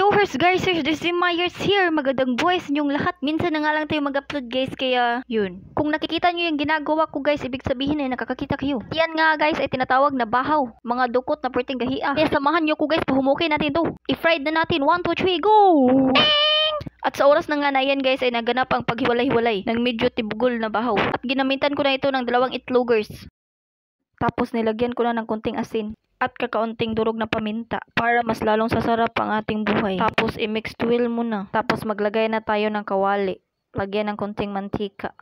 Hers guys, this is Myers here. Magandang buhay sa inyong lahat. Minsan na nga lang tayo mag-upload guys, kaya yun. Kung nakikita nyo yung ginagawa ko guys, ibig sabihin ay nakakakita kayo. Yan nga guys ay tinatawag na bahaw. Mga dukot na perting gahia. Kaya samahan nyo ko guys, pahumukin natin to. I-fried na natin. 1, 2, 3, go! At sa oras na nga na yan guys ay naganap ang paghiwalay-hiwalay ng medyo tibugol na bahaw. At ginamitan ko na ito ng 2 itlogers. Tapos nilagyan ko na ng konting asin at kakaunting durog na paminta para mas lalong sasarap ang ating buhay. Tapos i-mix well muna. Tapos maglagay na tayo ng kawali. Lagyan ng konting mantika.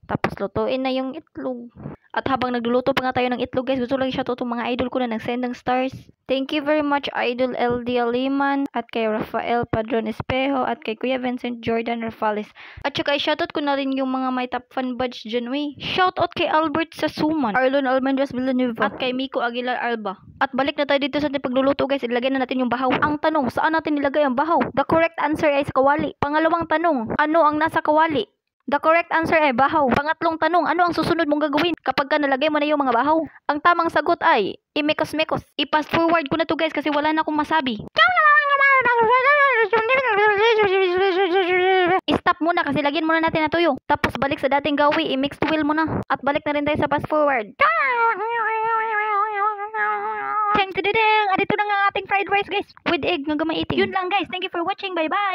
Tapos lutuin na yung itlog. At habang nagluluto pa nga tayo ng itlog guys, gusto lang i-shoutout itong mga idol ko na nagsend ng stars. Thank you very much Idol LD Aliman at kay Rafael Padron Espejo at kay Kuya Vincent Jordan Rafales. At saka i-shoutout ko na rin yung mga may top fan badge dyan. Shoutout kay Albert Sasuman, Arlon Almendras Villanueva at kay Miko Aguilar Alba. At balik na tayo dito sa ating pagluluto guys, ilagay na natin yung bahaw. Ang tanong, saan natin nilagay ang bahaw? The correct answer ay sa kawali. Pangalawang tanong, ano ang nasa kawali? The correct answer ay bahaw. Pangatlong tanong, ano ang susunod mong gagawin kapag ka nalagay mo na yung mga bahaw? Ang tamang sagot ay, imekos-mekos. I-fast forward ko na to guys kasi wala na akong masabi. I-stop muna kasi lagyan muna natin na tuyo. Tapos balik sa dating gawi, i-mix well muna. At balik na rin tayo sa fast forward. Adito na nga ating fried rice guys with egg na gamaitin. Yun lang guys, thank you for watching, bye bye!